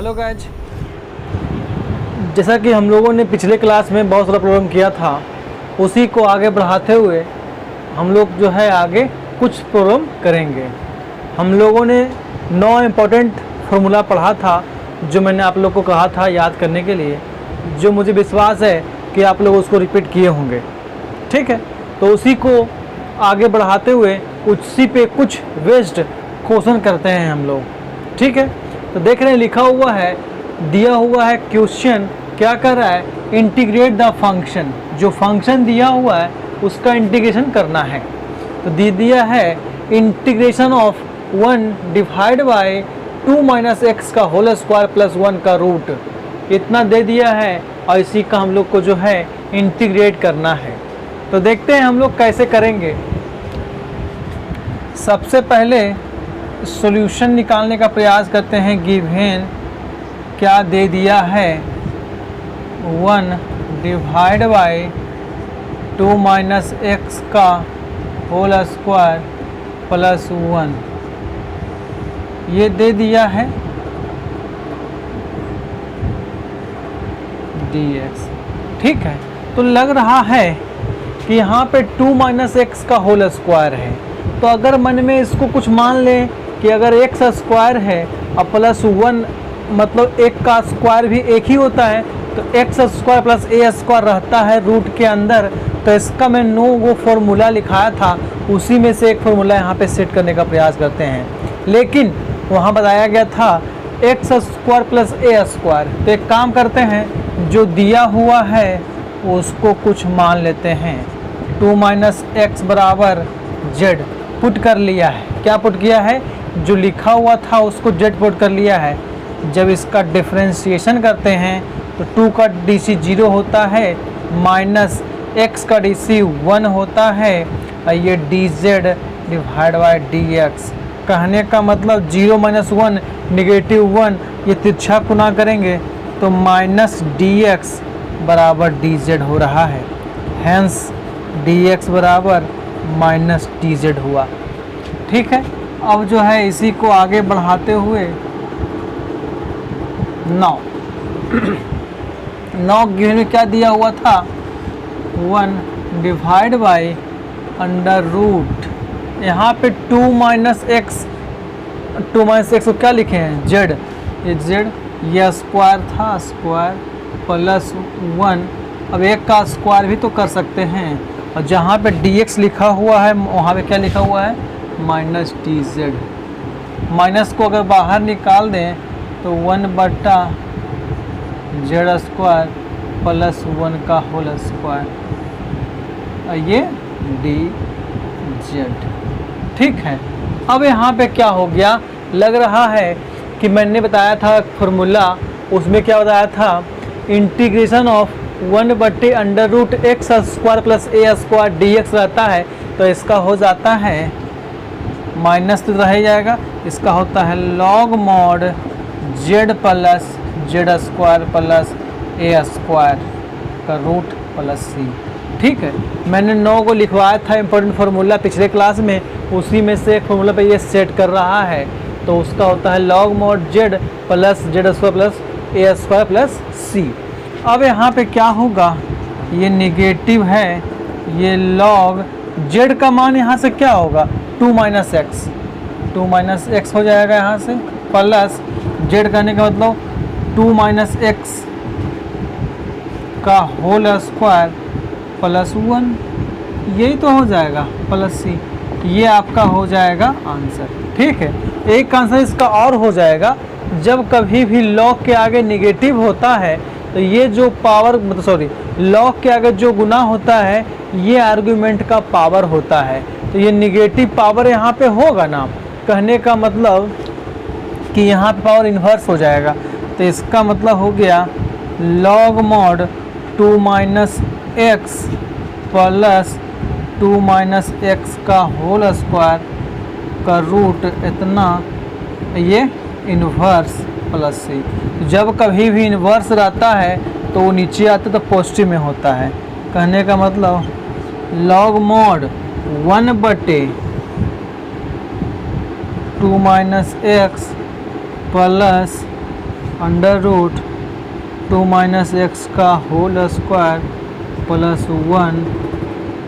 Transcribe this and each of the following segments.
Hello guys, जैसा कि हम लोगों ने पिछले क्लास में बहुत सारा प्रॉब्लम किया था, उसी को आगे बढ़ाते हुए हम लोग जो है आगे कुछ प्रॉब्लम करेंगे। हम लोगों ने 9 इम्पोर्टेंट फार्मूला पढ़ा था जो मैंने आप लोग को कहा था याद करने के लिए, जो मुझे विश्वास है कि आप लोग उसको रिपीट किए होंगे। ठीक है, तो उसी को आगे बढ़ाते हुए उसी पे कुछ बेस्ड क्वेश्चन करते हैं हम लोग। ठीक है, तो देख रहे हैं लिखा हुआ है, दिया हुआ है क्वेश्चन क्या कर रहा है, इंटीग्रेट द फंक्शन। जो फंक्शन दिया हुआ है उसका इंटीग्रेशन करना है। तो दे दिया है integration of 1 divide by 2 minus x का होल स्क्वायर प्लस 1 का रूट, इतना दे दिया है और इसी का हम लोग को जो है इंटीग्रेट करना है। तो देखते हैं हम लोग कैसे करेंगे। सबसे पहले सॉल्यूशन निकालने का प्रयास करते हैं। गिवन क्या दे दिया है, 1 डिवाइड बाय 2 माइनस एक्स का होल स्क्वायर प्लस 1, ये दे दिया है dx। ठीक है, तो लग रहा है कि यहाँ पे 2 माइनस एक्स का होल स्क्वायर है। तो अगर मन में इसको कुछ मान लें कि अगर एक्स स्क्वायर है और प्लस 1 मतलब एक का स्क्वायर भी एक ही होता है, तो x square plus a square रहता है रूट के अंदर। तो इसका मैं 9 वो फॉर्मूला लिखाया था, उसी में से एक फार्मूला यहाँ पे सेट करने का प्रयास करते हैं। लेकिन वहाँ बताया गया था x square plus a square. तो एक काम करते हैं, जो दिया हुआ है उसको कुछ मान लेते हैं। 2 माइनस एक्स बराबर जेड पुट कर लिया है। क्या पुट किया है, जो लिखा हुआ था उसको जेड पुट कर लिया है। जब इसका डिफरेंशिएशन करते हैं तो 2 का DC 0 होता है, माइनस एक्स का DC 1 होता है, और ये dz डिवाइड बाय dx। कहने का मतलब 0 माइनस 1 नेगेटिव 1, ये तिरछा गुना करेंगे तो माइनस dx बराबर dz हो रहा है। हैंस dx बराबर माइनस dz हुआ। ठीक है, अब जो है इसी को आगे बढ़ाते हुए 9 गिवन में क्या दिया हुआ था, 1 डिवाइड बाय अंडर रूट, यहाँ पे 2 माइनस एक्स को क्या लिखे हैं, जेड। ये जेड, ये स्क्वायर था, स्क्वायर प्लस 1। अब एक का स्क्वायर भी तो कर सकते हैं, और जहाँ पे dx लिखा हुआ है वहाँ पे क्या लिखा हुआ है, माइनस dz। माइनस को अगर बाहर निकाल दें तो 1 बटा जेड स्क्वायर प्लस 1 का होल स्क्वायर, ये dz। ठीक है, अब यहाँ पे क्या हो गया, लग रहा है कि मैंने बताया था फार्मूला, उसमें क्या बताया था, इंटीग्रेशन ऑफ 1 बटे under root x square plus a square dx रहता है। तो इसका हो जाता है माइनस तो रह जाएगा, इसका होता है log mod z plus z square plus a square का रूट प्लस सी। ठीक है, मैंने 9 को लिखवाया था इम्पोर्टेंट फार्मूला पिछले क्लास में, उसी में से एक फार्मूला पे ये सेट कर रहा है। तो उसका होता है log mod z plus z square plus a square plus c. अब यहाँ पे क्या होगा, ये निगेटिव है, ये लॉग जेड का मान यहाँ से क्या होगा, 2 माइनस एक्स हो जाएगा यहाँ से, प्लस जेड करने का मतलब 2 माइनस एक्स का होल स्क्वायर प्लस 1, यही तो हो जाएगा, प्लस सी। ये आपका हो जाएगा आंसर। ठीक है, एक आंसर इसका और हो जाएगा, जब कभी भी लॉग के आगे निगेटिव होता है तो ये जो पावर लॉग के आगे जो गुना होता है ये आर्गुमेंट का पावर होता है। तो ये निगेटिव पावर यहाँ पे होगा ना, कहने का मतलब कि यहाँ पे पावर इन्वर्स हो जाएगा। तो इसका मतलब हो गया log mod 2 minus x plus 2 minus x का होल स्क्वायर का रूट इतना, ये इन्वर्स प्लस सी। जब कभी भी इन्वर्स रहता है तो वो नीचे आता तो पॉजिटिव में होता है। कहने का मतलब लॉग मॉड 1 बटे 2 minus x plus under root 2 minus x का होल स्क्वायर प्लस 1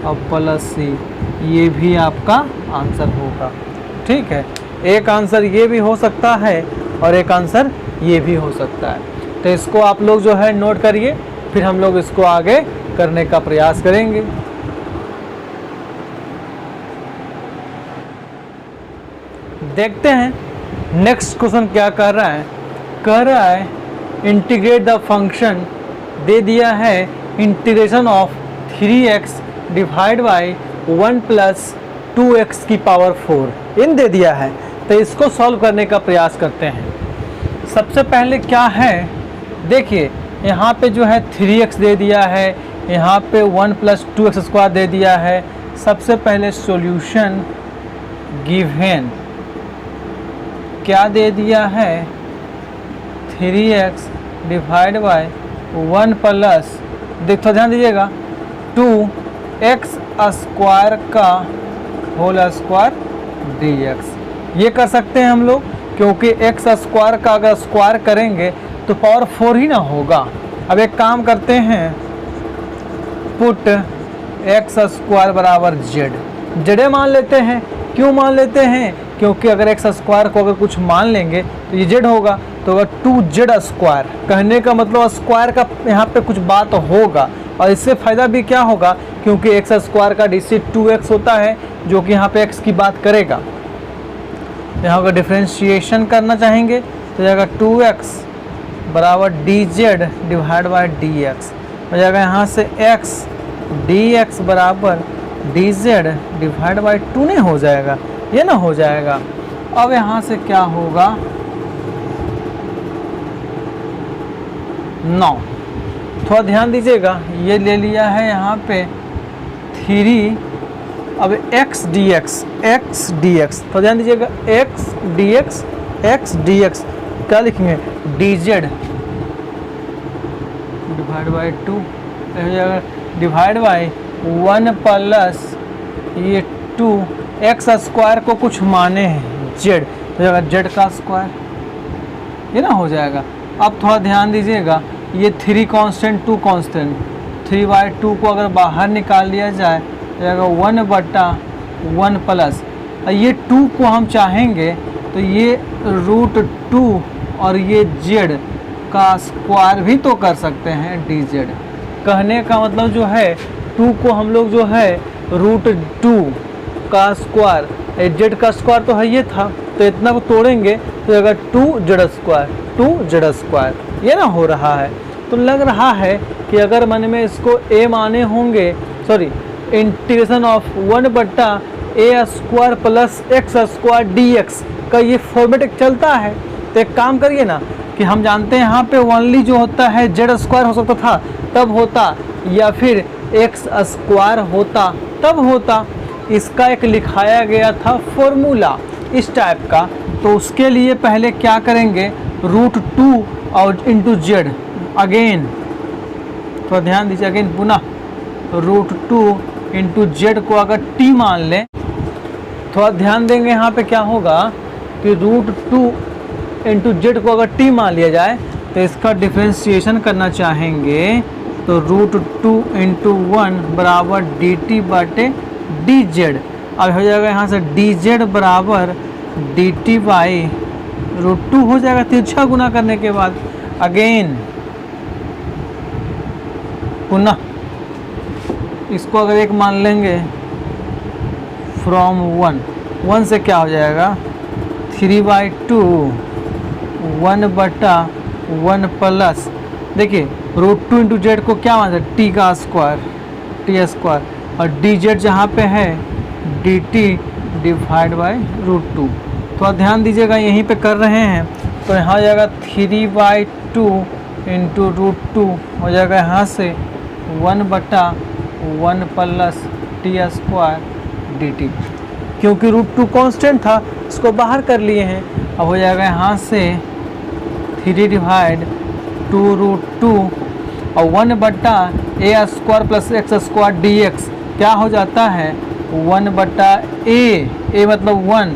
और प्लस सी, ये भी आपका आंसर होगा। ठीक है, एक आंसर ये भी हो सकता है और एक आंसर ये भी हो सकता है। तो इसको आप लोग जो है नोट करिए, फिर हम लोग इसको आगे करने का प्रयास करेंगे। देखते हैं नेक्स्ट क्वेश्चन क्या कर रहा है। कह रहा है इंटीग्रेट द फंक्शन, दे दिया है integration of 3x divide by 1 plus 2x की पावर 4 इन दे दिया है। तो इसको सॉल्व करने का प्रयास करते हैं। सबसे पहले क्या है, देखिए यहाँ पे जो है 3x दे दिया है, यहाँ पे 1 प्लस 2x स्क्वायर दे दिया है। सबसे पहले सॉल्यूशन गिवन क्या दे दिया है, 3x डिवाइड बाय 1 प्लस, देखो ध्यान दीजिएगा, 2x स्क्वायर का होल स्क्वायर dx। ये कर सकते हैं हम लोग, क्योंकि x स्क्वायर का अगर स्क्वायर करेंगे तो पावर 4 ही ना होगा। अब एक काम करते हैं, पुट x स्क्वायर बराबर z मान लेते हैं। क्यों मान लेते हैं, क्योंकि अगर x स्क्वायर को अगर कुछ मान लेंगे तो ये z होगा, तो अगर 2z स्क्वायर, कहने का मतलब स्क्वायर का यहाँ पे कुछ बात होगा। और इससे फ़ायदा भी क्या होगा, क्योंकि x स्क्वायर का डिजिट 2x होता है, जो कि यहाँ पे x की बात करेगा। यहाँ का डिफ्रेंशिएशन करना चाहेंगे तो जाएगा 2x बराबर dz डिवाइड बाई dx, हो जाएगा यहाँ से x dx बराबर dz डिवाइड बाई 2 नहीं हो जाएगा, ये ना हो जाएगा। अब यहाँ से क्या होगा, 9, थोड़ा ध्यान दीजिएगा, ये ले लिया है यहाँ पे 3, अब x dx, तो ध्यान दीजिएगा x dx क्या लिखेंगे, dz divide by 2 divide by 1 plus ये 2, एक्स स्क्वायर को कुछ माने हैं z, हो जाएगा z का स्क्वायर, ये ना हो जाएगा। अब थोड़ा ध्यान दीजिएगा, ये 3 कांस्टेंट 2 कांस्टेंट, 3/2 को अगर बाहर निकाल लिया जाए तो जाएगा 1/1 प्लस, ये 2 को हम चाहेंगे तो ये √2 और ये z का स्क्वायर भी तो कर सकते हैं dz। कहने का मतलब जो है 2 को हम लोग जो है √2 का स्क्वायर, z का स्क्वायर तो है ये था, तो इतना को तोड़ेंगे तो अगर 2z स्क्वायर, ये ना हो रहा है। तो लग रहा है कि अगर मन में इसको a माने होंगे, sorry, integration of 1/a square plus x square dx का ये फॉर्मेट चलता है। तो एक काम करिए ना, कि हम जानते हैं यहाँ पे ओनली जो होता है z स्क्वायर हो सकता था तब होता, या फिर x स्क्वायर होता तब होता। इसका एक लिखाया गया था फॉर्मूला इस टाइप का, तो उसके लिए पहले क्या करेंगे, √2 और इंटू z अगेन, तो ध्यान दीजिए अगेन पुनः √2 इंटू z को अगर t मान लें, थोड़ा ध्यान देंगे यहाँ पे क्या होगा कि √2 इंटू z को अगर t मान लिया जाए तो इसका डिफ्रेंशिएशन करना चाहेंगे तो √2 इंटू 1 बराबर dt/dz। अब हो जाएगा यहाँ से dz बराबर dt/√2 हो जाएगा, तिरछा गुना करने के बाद अगेन पुनः इसको अगर एक मान लेंगे फ्रॉम 1 से क्या हो जाएगा 3/2 1/1 प्लस, देखिए √2 इंटू जेड को क्या मानते हैं, टी का स्क्वायर, टी स्क्वायर, और डी जेड जहाँ पे है डी टी डिवाइड बाई √2। तो ध्यान दीजिएगा यहीं पे कर रहे हैं, तो यहाँ हो जाएगा 3/2 इंटू √2 हो जाएगा यहाँ से 1/1 plus t square d T. क्योंकि √2 कांस्टेंट था इसको बाहर कर लिए हैं, अब हो जाएगा यहाँ से 3/2 और 1/a square plus x square dx क्या हो जाता है 1/a मतलब 1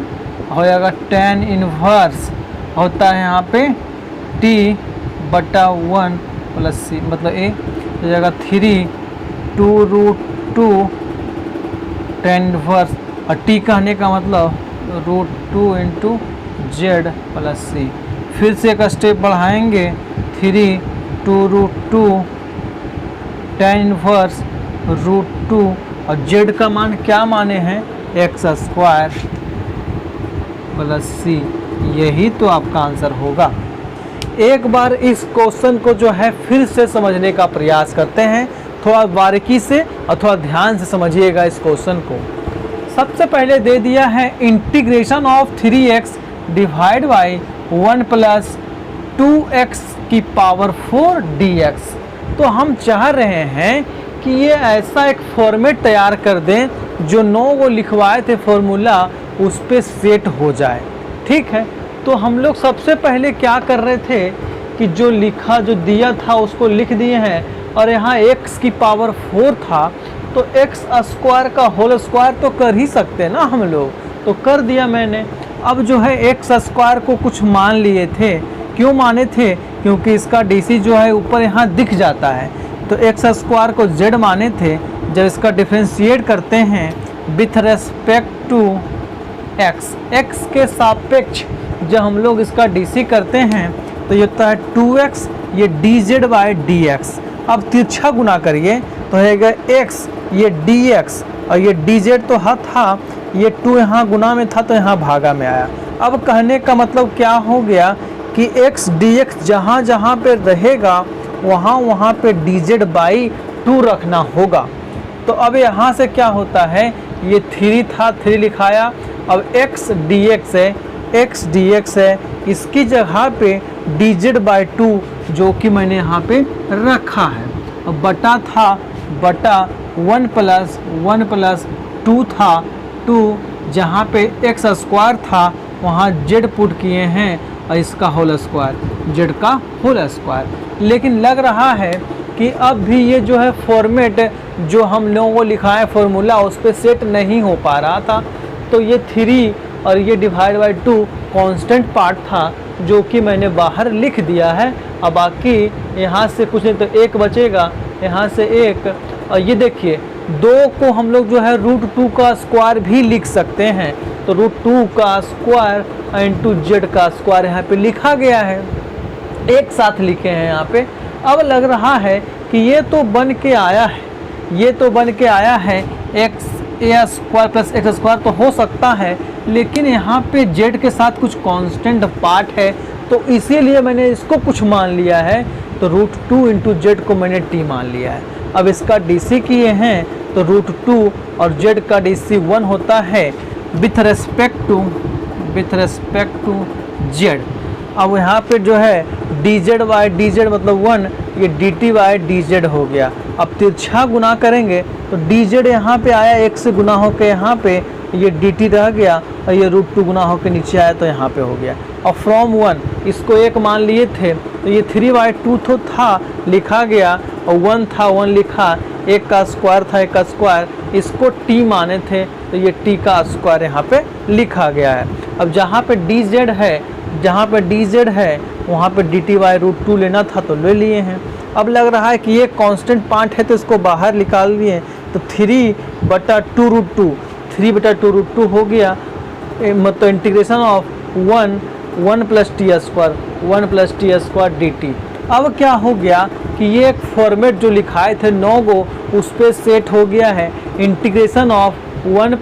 हो जाएगा tan इनवर्स होता है यहाँ पे t बटा 1 प्लस सी, मतलब ए हो जाएगा 3 2√2 tan इनवर्स, और टी कहने का मतलब √2 इंटू जेड प्लस सी। फिर से एक स्टेप बढ़ाएंगे, 3 2√2 tan इनवर्स √2, और जेड का मान क्या माने हैं, एक्स स्क्वायर प्लस सी। यही तो आपका आंसर होगा। एक बार इस क्वेश्चन को जो है फिर से समझने का प्रयास करते हैं, थोड़ा बारीकी से और थोड़ा ध्यान से समझिएगा इस क्वेश्चन को। सबसे पहले दे दिया है integration of 3x divide by 1 plus 2x की पावर 4 dx। तो हम चाह रहे हैं कि ये ऐसा एक फॉर्मेट तैयार कर दें जो 9 वो लिखवाए थे फॉर्मूला उस पर सेट हो जाए। ठीक है, तो हम लोग सबसे पहले क्या कर रहे थे कि जो लिखा जो दिया था उसको लिख दिए हैं, और यहाँ x की पावर 4 था तो x स्क्वायर का होल स्क्वायर तो कर ही सकते हैं ना हम लोग, तो कर दिया मैंने। अब जो है x स्क्वायर को कुछ मान लिए थे, क्यों माने थे, क्योंकि इसका DC जो है ऊपर यहाँ दिख जाता है, तो x स्क्वायर को z माने थे। जब इसका डिफ्रेंशिएट करते हैं विथ रेस्पेक्ट टू x के सापेक्ष जब हम लोग इसका DC करते हैं तो ये होता है 2x, ये dz बाई dx। अब तिरछा गुना करिए तो रहेगा x, ये dx, और ये dz तो था, ये 2 यहाँ गुना में था तो यहाँ भागा में आया। अब कहने का मतलब क्या हो गया कि x dx जहाँ जहाँ पे रहेगा वहाँ वहाँ पे dz बाई 2 रखना होगा। तो अब यहाँ से क्या होता है, ये 3 था, 3 लिखाया, अब x dx है, x dx है, इसकी जगह पे dz बाई 2 जो कि मैंने यहाँ पे रखा है। अब बटा था, बटा 1 प्लस 2 था, 2 जहाँ पे x स्क्वायर था वहाँ z पुट किए हैं, और इसका होल स्क्वायर, z का होल स्क्वायर। लेकिन लग रहा है कि अब भी ये जो है फॉर्मेट जो हम लोगों को लिखा है फॉर्मूला उस पर सेट नहीं हो पा रहा था, तो ये 3 और ये डिवाइड बाई 2 कांस्टेंट पार्ट था जो कि मैंने बाहर लिख दिया है। अब बाकी यहाँ से कुछ नहीं तो 1 बचेगा, यहाँ से 1, और ये देखिए 2 को हम लोग जो है √2 का स्क्वायर भी लिख सकते हैं, तो √2 का स्क्वायर इंटू जेड का स्क्वायर यहाँ पे लिखा गया है, एक साथ लिखे हैं यहाँ पे। अब लग रहा है कि ये तो बन के आया है, ये तो बन के आया है x a square plus x square तो हो सकता है, लेकिन यहाँ पे z के साथ कुछ कांस्टेंट पार्ट है, तो इसीलिए मैंने इसको कुछ मान लिया है, तो √2 इंटू जेड को मैंने t मान लिया है। अब इसका DC किए हैं तो √2 और z का DC 1 होता है विथ रेस्पेक्ट टू z। अब यहाँ पे जो है dz बाई dz मतलब 1, ये dt बाई dz हो गया। अब तिरछा गुना करेंगे तो dz यहाँ पे आया 1 से गुना होकर यहाँ पे, ये dt रह गया, और ये √2 गुना होकर नीचे आया तो यहाँ पे हो गया। और फ्रॉम 1 इसको 1 मान लिए थे तो ये 3/2 तो था लिखा गया, और 1 था 1 लिखा, 1 का स्क्वायर था 1 का स्क्वायर, इसको t माने थे तो ये t का स्क्वायर यहाँ पे लिखा गया है। अब जहाँ पे dz है, जहाँ पे dz है वहाँ पे dt बाई √2 लेना था तो ले लिए हैं। अब लग रहा है कि ये कांस्टेंट पार्ट है तो इसको बाहर निकाल दिए, तो 3/2√2, 3/2√2 हो गया, मतलब integration of 1 plus t square dt। अब क्या हो गया कि ये एक फॉर्मेट जो लिखाए थे 9 गो उस पर सेट हो गया है, integration of 1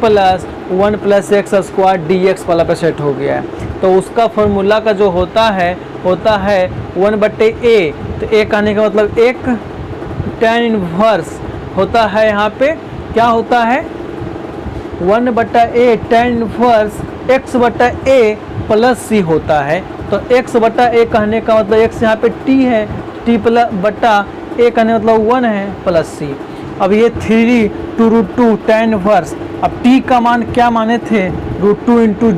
plus x square dx वाला पे सेट हो गया है। तो उसका फॉर्मूला का जो होता है 1/a, तो a कहने का मतलब 1 tan इनवर्स होता है, यहाँ पे क्या होता है 1/a tan inverse x/a plus c होता है। तो x/a कहने का मतलब x यहाँ पे t है, t प्लस बटा a कहने का मतलब 1 है प्लस c। अब ये 3 2√2 tan इनवर्स, अब t का मान क्या माने थे, √2 इंटू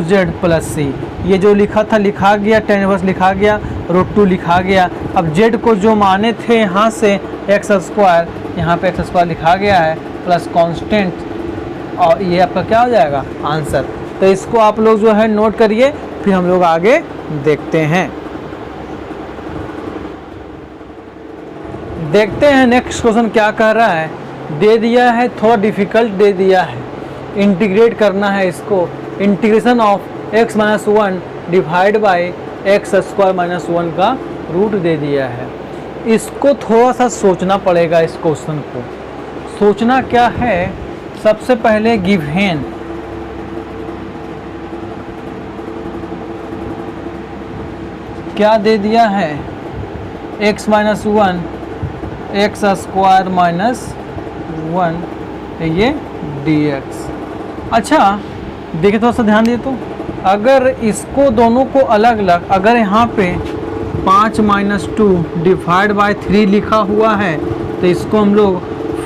जेड प्लस c। ये जो लिखा था लिखा गया, tan इनवर्स लिखा गया, √2 लिखा गया। अब z को जो माने थे यहाँ से एक्स स्क्वायर, यहाँ पे एक्स स्क्वायर लिखा गया है प्लस कांस्टेंट, और ये आपका क्या हो जाएगा आंसर। तो इसको आप लोग जो है नोट करिए, फिर हम लोग आगे देखते हैं। देखते हैं नेक्स्ट क्वेश्चन क्या कह रहा है। दे दिया है, थोड़ा डिफिकल्ट दे दिया है, इंटीग्रेट करना है इसको। Integration of x minus 1 divide by x square minus 1 का रूट दे दिया है। इसको थोड़ा सा सोचना पड़ेगा। इस क्वेश्चन को सोचना क्या है, सबसे पहले गिवन क्या दे दिया है, x minus 1 x square minus 1 ये dx। अच्छा देखिए, थोड़ा सा ध्यान दिए तो अगर इसको दोनों को अलग अलग, अगर यहाँ पे 5 माइनस 2 डिवाइड बाई 3 लिखा हुआ है तो इसको हम लोग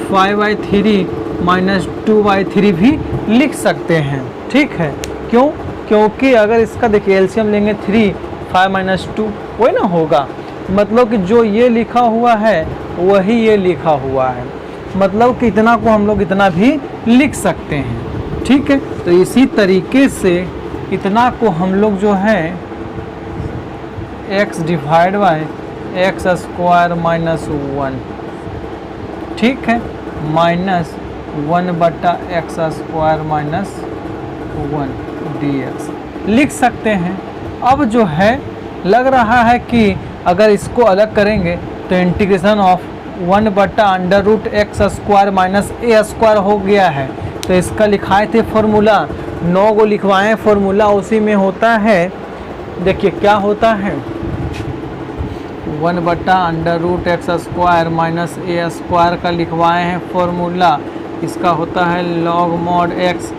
5/3 माइनस 2/3 भी लिख सकते हैं। ठीक है, क्यों? क्योंकि अगर इसका देखिए एलसीएम लेंगे 3 5 माइनस 2 वही ना होगा, मतलब कि जो ये लिखा हुआ है वही ये लिखा हुआ है, मतलब कि इतना को हम लोग इतना भी लिख सकते हैं। ठीक है, तो इसी तरीके से इतना को हम लोग जो है x divide by x square minus 1, ठीक है, minus 1/x square minus 1 dx लिख सकते हैं। अब जो है लग रहा है कि अगर इसको अलग करेंगे तो integration of 1/√x square minus a square हो गया है। तो इसका लिखाए थे फॉर्मूला, 9 को लिखवाएं फॉर्मूला, उसी में होता है, देखिए क्या होता है, 1/√x square minus a square का लिखवाए हैं फॉर्मूला। इसका होता है log mod x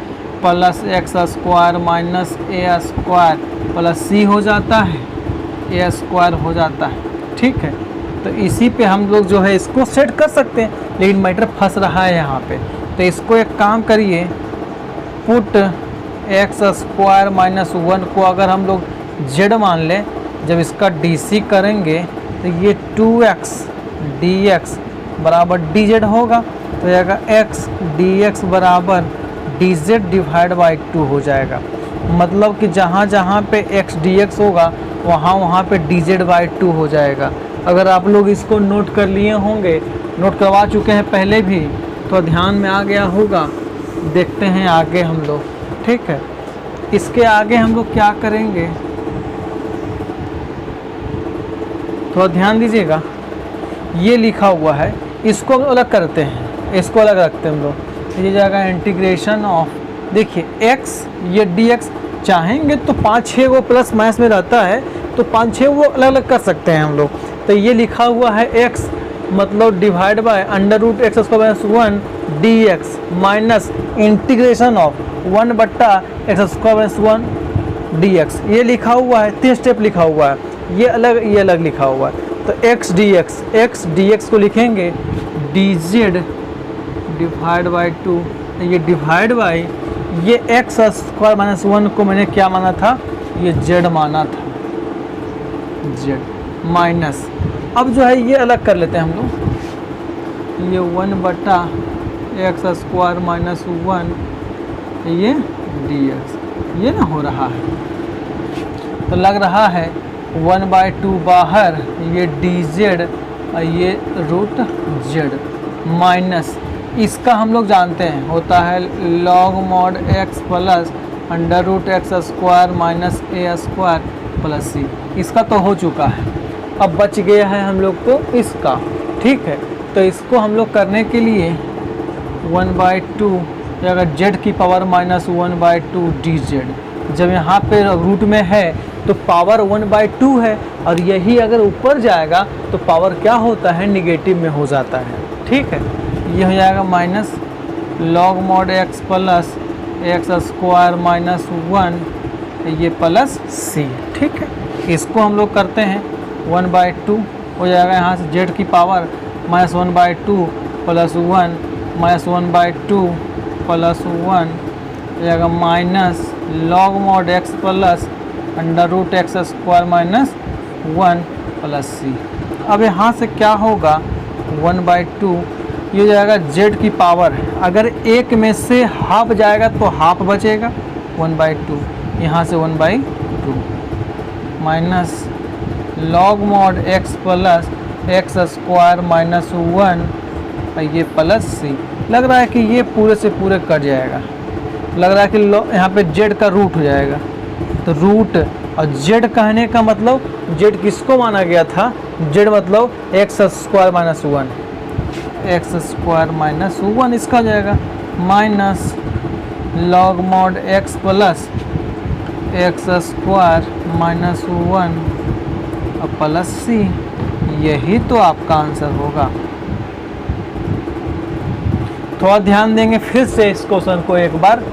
plus x square minus a square plus c हो जाता है, a स्क्वायर हो जाता है। ठीक है, तो इसी पे हम लोग जो है इसको सेट कर सकते हैं, लेकिन मैटर फंस रहा है यहाँ पे। तो इसको एक काम करिए, पुट एक्स स्क्वायर माइनस 1 को अगर हम लोग z मान लें, जब इसका dc करेंगे तो ये 2x dx बराबर dz होगा, तो जाएगा x dx बराबर dz डिवाइड बाई 2 हो जाएगा। मतलब कि जहाँ जहाँ पे x dx होगा वहाँ वहाँ पे dz बाई 2 हो जाएगा। अगर आप लोग इसको नोट कर लिए होंगे, नोट करवा चुके हैं पहले भी, तो ध्यान में आ गया होगा। देखते हैं आगे हम लोग। ठीक है, इसके आगे हम लोग क्या करेंगे, थोड़ा ध्यान दीजिएगा। ये लिखा हुआ है, इसको हम अलग करते हैं, इसको अलग रखते हैं हम लोग। ये जाएगा इंटीग्रेशन ऑफ, देखिए x ये dx, चाहेंगे तो 5-6 वो प्लस माइनस में रहता है तो 5-6 वो अलग अलग कर सकते हैं हम लोग। तो ये लिखा हुआ है x मतलब divide by √x square minus 1 dx minus integration of 1/x square minus 1 dx। ये लिखा हुआ है, 3 स्टेप लिखा हुआ है, ये अलग लिखा हुआ है। तो x dx को लिखेंगे dz डिवाइड बाई 2, ये डिवाइड बाई ये एक्स स्क्वायर माइनस 1 को मैंने क्या माना था, ये z माना था, z माइनस, अब जो है ये अलग कर लेते हैं हम लोग, ये 1/x स्क्वायर माइनस 1 ये dx, ये ना हो रहा है, तो लग रहा है 1/2 बाहर, ये dz ये रूट z माइनस, इसका हम लोग जानते हैं होता है log mod x plus √x square minus a square plus c। इसका तो हो चुका है, अब बच गया है हम लोग को इसका। ठीक है, तो इसको हम लोग करने के लिए 1/2 अगर z की पावर माइनस 1/2 dz, जब यहाँ पे रूट में है तो पावर 1/2 है, और यही अगर ऊपर जाएगा तो पावर क्या होता है, निगेटिव में हो जाता है। ठीक है, ये हो जाएगा minus log mod x plus x square minus 1 ये प्लस c। ठीक है, इसको हम लोग करते हैं 1/2 हो जाएगा, यहाँ से z की power minus 1/2 plus 1 minus 1/2 plus 1 हो जाएगा minus log mod x plus √x square minus 1 plus c। अब यहाँ से क्या होगा 1/2, ये हो जाएगा z की पावर, अगर एक में से हाफ जाएगा तो हाफ बचेगा 1/2, यहाँ से 1/2 minus log mod x plus x square minus 1 और ये प्लस सी। लग रहा है कि ये पूरे से पूरे कट जाएगा, लग रहा है कि यहाँ पे जेड का रूट हो जाएगा। तो रूट और जेड कहने का मतलब जेड किसको माना गया था, जेड मतलब x square minus 1, x square minus 1 इसका हो जाएगा minus log mod x plus x square minus 1 और प्लस सी। यही तो आपका आंसर होगा। थोड़ा ध्यान देंगे फिर से इस क्वेश्चन को एक बार।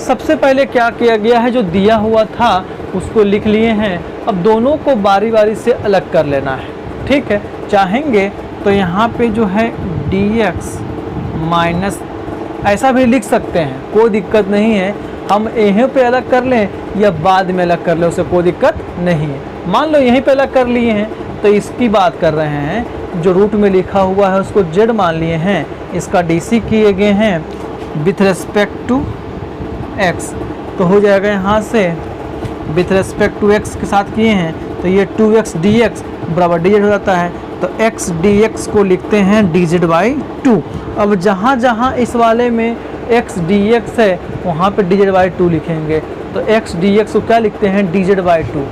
सबसे पहले क्या किया गया है, जो दिया हुआ था उसको लिख लिए हैं। अब दोनों को बारी बारी से अलग कर लेना है, ठीक है। चाहेंगे तो यहाँ पे जो है dx माइनस ऐसा भी लिख सकते हैं, कोई दिक्कत नहीं है। हम यहीं पे अलग कर लें या बाद में अलग कर लें, उससे कोई दिक्कत नहीं है। मान लो यहीं पे अलग कर लिए हैं तो इसकी बात कर रहे हैं, जो रूट में लिखा हुआ है उसको z मान लिए हैं, इसका dc किए गए हैं विथ रेस्पेक्ट टू x। तो हो जाएगा यहाँ से विथ रेस्पेक्ट टू x के साथ किए हैं तो ये 2x dx बराबर dz हो जाता है। तो x dx को लिखते हैं dz बाई 2। अब जहाँ जहाँ इस वाले में x dx है वहाँ पे dz बाई 2 लिखेंगे। तो x dx को क्या लिखते हैं, dz बाई 2,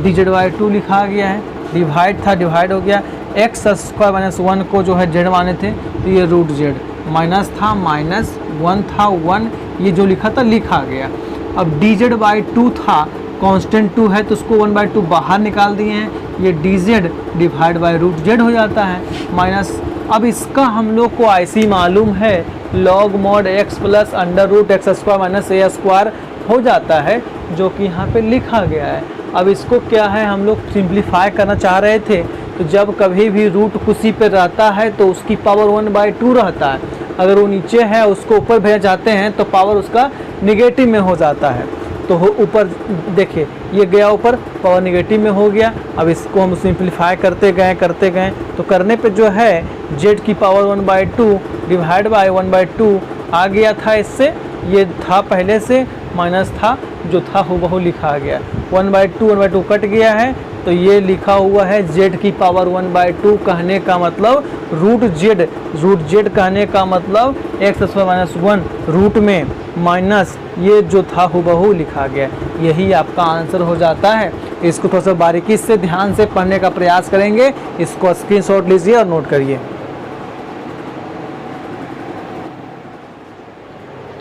dz बाई 2 लिखा गया है। डिवाइड था, डिवाइड हो गया। एक्स स्क्वायर माइनस 1 को जो है जेड माने थे तो ये रूट जेड, माइनस था माइनस 1 था 1, ये जो लिखा था लिखा गया। अब डी जेड बाई 2 था, कांस्टेंट 2 है तो उसको 1/2 बाहर निकाल दिए हैं, ये d z divide by root z हो जाता है माइनस। अब इसका हम लोग को ऐसी मालूम है log mod x plus under root x square minus a square हो जाता है, जो कि यहाँ पे लिखा गया है। अब इसको क्या है, हम लोग सिंप्लीफाई करना चाह रहे थे। तो जब कभी भी रूट कुछ पे रहता है तो उसकी पावर 1/2 रहता है। अगर वो नीचे है उसको ऊपर भेजना चाहते हैं तो पावर उसका निगेटिव में हो जाता है। तो ऊपर देखिए ये गया ऊपर, पावर निगेटिव में हो गया। अब इसको हम सिंप्लीफाई करते गए तो करने पे जो है जेड की पावर 1/2 डिवाइड बाई 1/2 आ गया था। इससे ये था पहले से माइनस था, जो था हूबहू लिखा गया। 1/2 कट गया है तो ये लिखा हुआ है जेड की पावर 1/2 कहने का मतलब रूट जेड कहने का मतलब एक्स स्क्वायर माइनस 1 रूट में माइनस ये जो था हूबहू लिखा गया। यही आपका आंसर हो जाता है। इसको थोड़ा सा बारीकी से ध्यान से पढ़ने का प्रयास करेंगे। इसको स्क्रीनशॉट लीजिए और नोट करिए।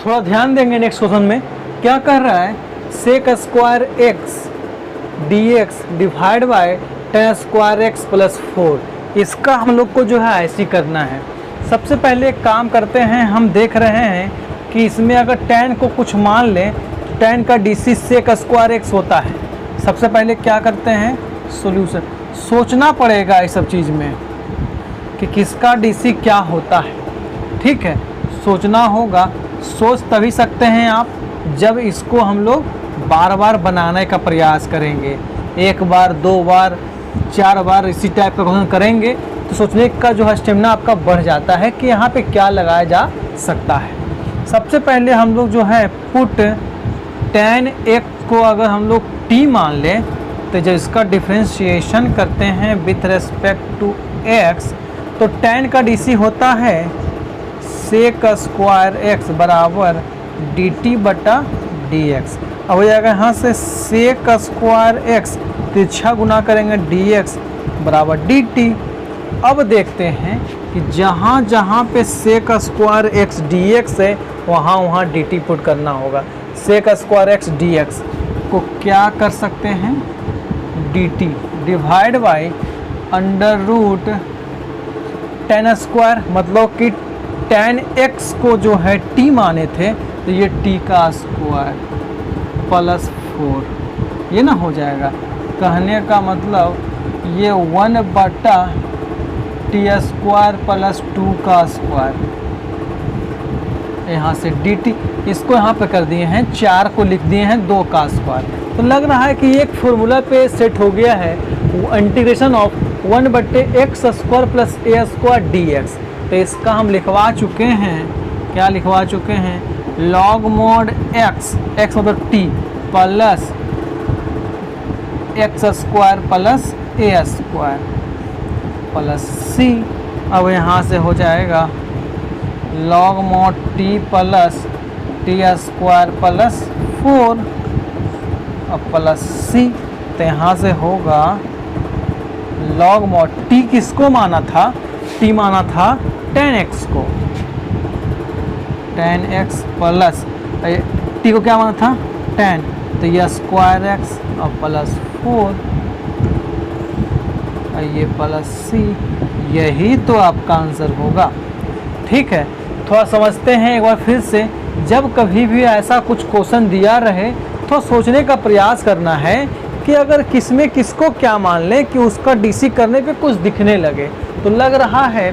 थोड़ा ध्यान देंगे नेक्स्ट क्वेश्चन में क्या कर रहा है, sec square x dx divide by tan square x plus 4। इसका हम लोग को जो है ऐसी करना है। सबसे पहले एक काम करते हैं, हम देख रहे हैं कि इसमें अगर tan को कुछ मान लें, tan का dc सेक स्क्वायर एक्स होता है। सबसे पहले क्या करते हैं, सॉल्यूशन सोचना पड़ेगा इस सब चीज़ में कि किसका dc क्या होता है, ठीक है, सोचना होगा। सोच तभी सकते हैं आप जब इसको हम लोग बार बार बनाने का प्रयास करेंगे। एक बार, 2 बार, 4 बार इसी टाइप का क्वेश्चन करेंगे तो सोचने का जो है स्टेमिना आपका बढ़ जाता है कि यहाँ पे क्या लगाया जा सकता है। सबसे पहले हम लोग जो है पुट tan x को अगर हम लोग t मान लें तो जब इसका डिफ्रेंशिएशन करते हैं विथ रेस्पेक्ट टू x तो tan का dc होता है सेक स्क्वायर एक्स बराबर dt बटा dx। अब हो जाएगा यहाँ से सेक स्क्वायर एक्स तिरछा गुना करेंगे dx बराबर dt। अब देखते हैं कि जहाँ जहाँ पे सेक स्क्वायर एक्स dx है वहाँ वहाँ dt पुट करना होगा। सेक स्क्वायर एक्स dx को क्या कर सकते हैं, dt divide by under root tan square, मतलब कि tan x को जो है t माने थे तो ये t का स्क्वायर प्लस 4 ये ना हो जाएगा। कहने का मतलब ये 1/t स्क्वायर प्लस 2 का स्क्वायर, यहाँ से dt इसको यहाँ पे कर दिए हैं, 4 को लिख दिए हैं 2 का स्क्वायर। तो लग रहा है कि एक फॉर्मूला पे सेट हो गया है, integration of 1/x square plus a square dx। तो इसका हम लिखवा चुके हैं, क्या लिखवा चुके हैं, लॉग मोड x मतलब t plus x square plus a square plus c. अब यहाँ से हो जाएगा log mod t plus t square plus 4 अब प्लस सी। तो यहाँ से होगा लॉग मॉड टी किसको माना था, टी माना था tan x को, tan x प्लस टी को क्या माना था tan, तो ये स्क्वायर x और प्लस 4 ये प्लस सी, यही तो आपका आंसर होगा। ठीक है, थोड़ा समझते हैं एक बार फिर से। जब कभी भी ऐसा कुछ क्वेश्चन दिया रहे तो सोचने का प्रयास करना है कि अगर किसमें किसको क्या मान लें कि उसका डीसी करने पे कुछ दिखने लगे। तो लग रहा है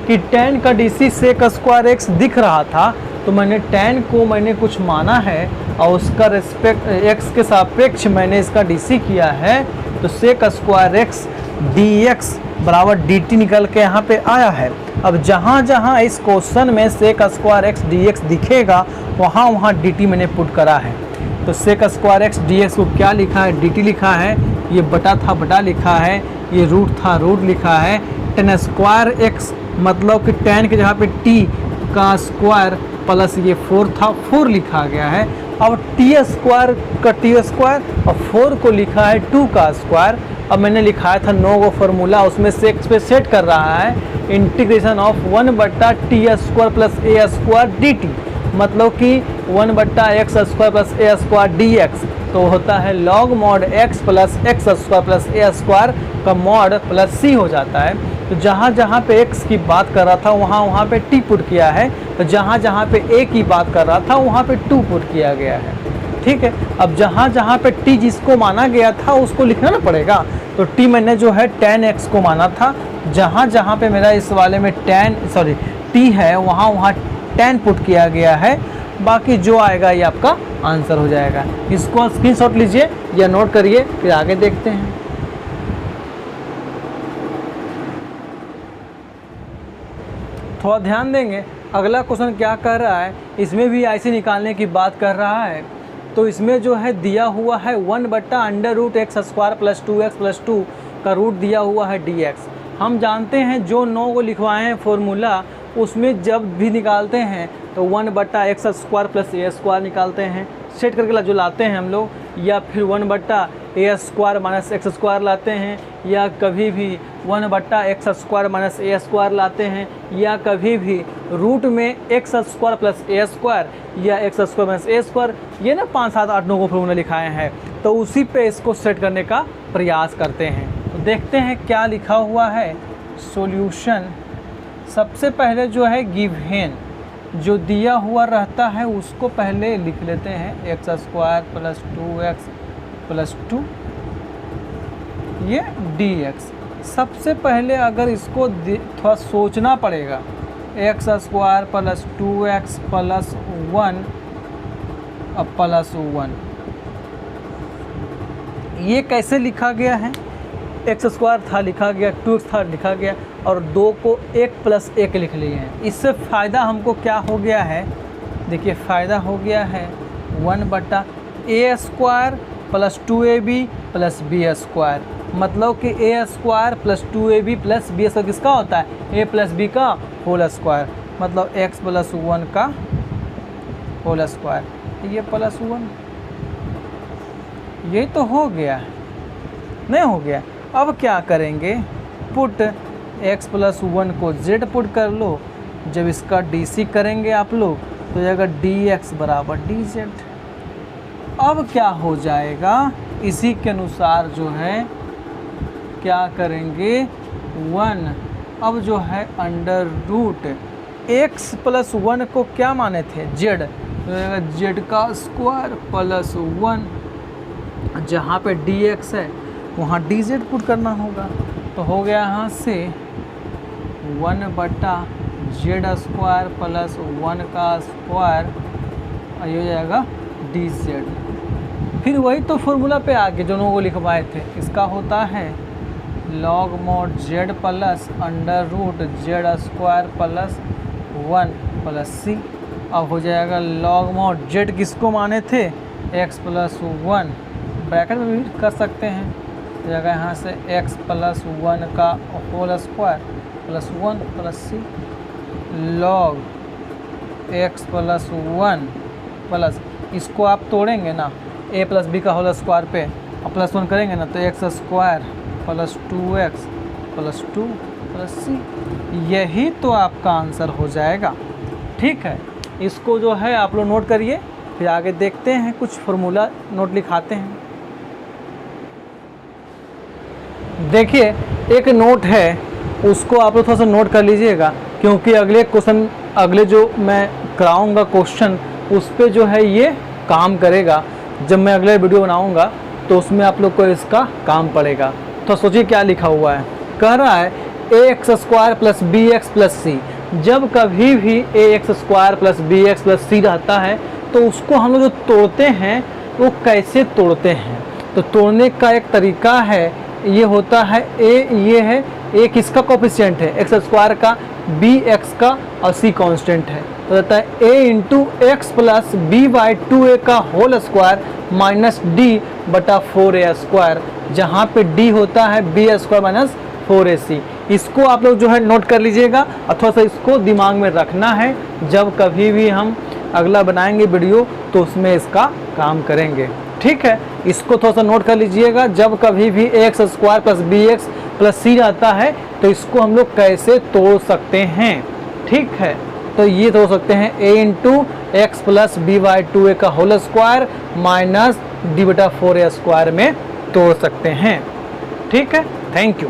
कि tan का डीसी सेक स्क्वायर एक्स दिख रहा था, तो मैंने tan को मैंने कुछ माना है और उसका रेस्पेक्ट x के सापेक्ष मैंने इसका डीसी किया है। तो सेक स्क्वायर एक्स dx बराबर dt निकल के यहाँ पे आया है। अब जहाँ जहाँ इस क्वेश्चन में सेक स्क्वायर एक्स dx दिखेगा वहाँ वहाँ dt मैंने पुट करा है। तो सेक स्क्वायर एक्स dx को क्या लिखा है, dt लिखा है, ये बटा था बटा लिखा है, ये रूट था रूट लिखा है। tan स्क्वायर एक्स मतलब कि tan की जगह पे t का स्क्वायर प्लस ये 4 था 4 लिखा गया है। अब टी स्क्वायर का टी स्क्वायर और 4 को लिखा है 2 का स्क्वायर। अब मैंने लिखाया था 9 को फार्मूला, उसमें से एक्स पे सेट कर रहा है इंटीग्रेशन ऑफ 1 बट्टा t square plus a square d t, मतलब कि 1 बट्टा x square plus a square d x. तो होता है log mod x plus x square plus a square का मॉड प्लस सी हो जाता है। तो जहाँ जहाँ पे x की बात कर रहा था वहाँ वहाँ पे t पुट किया है, तो जहाँ जहाँ पे a की बात कर रहा था वहाँ पे 2 पुट किया गया है। ठीक है, अब जहाँ जहाँ पे t जिसको माना गया था उसको लिखना ना पड़ेगा। तो t मैंने जो है tan x को माना था, जहाँ जहाँ पे मेरा इस वाले में t है वहाँ वहाँ tan पुट किया गया है। बाकी जो आएगा ये आपका आंसर हो जाएगा। इसको स्क्रीनशॉट लीजिए या नोट करिए, फिर आगे देखते हैं। थोड़ा ध्यान देंगे, अगला क्वेश्चन क्या कर रहा है, इसमें भी ऐसे निकालने की बात कर रहा है। तो इसमें जो है दिया हुआ है 1 बट्टा under root x square plus 2x plus 2 का रूट दिया हुआ है dx। हम जानते हैं जो 9 को लिखवाए हैं फॉर्मूला, उसमें जब भी निकालते हैं तो 1 बट्टा x square plus a square निकालते हैं, सेट करके जो लाते हैं हम लोग, या फिर 1 बट्टा a square minus x square लाते हैं, या कभी भी 1 बट्टा x square minus a square लाते हैं, या कभी भी रूट में x square plus a square या x square minus a square. ये ना 5 7 8 9 को फॉर्मूला लिखाए हैं, तो उसी पे इसको सेट करने का प्रयास करते हैं। तो देखते हैं क्या लिखा हुआ है सॉल्यूशन। सबसे पहले जो है गिवन जो दिया हुआ रहता है उसको पहले लिख लेते हैं, x square plus 2x plus 2 ये dx। सबसे पहले अगर इसको थोड़ा सोचना पड़ेगा, x square plus 2x plus 1 अब प्लस 1 ये कैसे लिखा गया है, एक्स स्क्वायर था लिखा गया, 2x था लिखा गया और 2 को 1 प्लस 1 लिख लिए हैं। इससे फ़ायदा हमको क्या हो गया है, देखिए फ़ायदा हो गया है 1 बट्टा a square plus 2ab plus b square, मतलब कि a square plus 2ab plus b square किसका होता है, ए प्लस बी का होल स्क्वायर, मतलब x प्लस 1 का होल स्क्वायर। ये प्लस 1 ये तो हो गया, नहीं हो गया। अब क्या करेंगे, पुट x प्लस 1 को z पुट कर लो। जब इसका dc करेंगे आप लोग तो जाएगा dx बराबर dz। अब क्या हो जाएगा, इसी के अनुसार जो है क्या करेंगे 1, अब जो है अंडर रूट x प्लस 1 को क्या माने थे z, तो जाएगा z का स्क्वायर प्लस 1, जहाँ पे dx है वहाँ dz पुट करना होगा। तो हो गया यहाँ से 1 बटा z स्क्वायर प्लस 1 का स्क्वायर, ये हो जाएगा dz। फिर वही तो फॉर्मूला पे आगे जो लोगों को लिखवाए थे, इसका होता है log mod z plus under root z square plus 1 plus c. अब हो जाएगा लॉग मॉड z किसको माने थे, x प्लस 1, ब्रैकेट में भी कर सकते हैं, हो जाएगा यहाँ से x प्लस 1 का whole square plus 1 plus c log x plus 1 plus, इसको आप तोड़ेंगे ना a प्लस बी का होल स्क्वायर पे और प्लस 1 करेंगे ना तो x square plus 2x plus 2 plus c, यही तो आपका आंसर हो जाएगा। ठीक है, इसको जो है आप लोग नोट करिए, फिर आगे देखते हैं, कुछ फार्मूला नोट लिखाते हैं। देखिए एक नोट है, उसको आप लोग थोड़ा सा नोट कर लीजिएगा, क्योंकि अगले क्वेश्चन, अगले जो मैं कराऊंगा क्वेश्चन उस पर जो है ये काम करेगा। जब मैं अगले वीडियो बनाऊंगा तो उसमें आप लोग को इसका काम पड़ेगा। तो सोचिए क्या लिखा हुआ है, कह रहा है ax square plus b x plus c. जब कभी भी ax square plus b x plus c रहता है तो उसको हम लोग जो तोड़ते हैं वो कैसे तोड़ते हैं, तो तोड़ने का एक तरीका है, ये होता है ये है a किसका कोफिशिएंट है, एक्स स्क्वायर का, बी एक्स का और सी कांस्टेंट है, तो रहता है a into x plus b by 2a का होल स्क्वायर माइनस डी बटा 4a स्क्वायर, जहाँ पे d होता है बी स्क्वायर माइनस 4ac। इसको आप लोग जो है नोट कर लीजिएगा और थोड़ा सा इसको दिमाग में रखना है, जब कभी भी हम अगला बनाएंगे वीडियो तो उसमें इसका काम करेंगे। ठीक है, इसको थोड़ा सा नोट कर लीजिएगा, जब कभी भी x square plus b x plus c आता है तो इसको हम लोग कैसे तोड़ सकते हैं। ठीक है, तो ये तोड़ सकते हैं a into x plus b by 2a का होल स्क्वायर माइनस डी बटा 4a स्क्वायर में तोड़ सकते हैं। ठीक है, थैंक यू।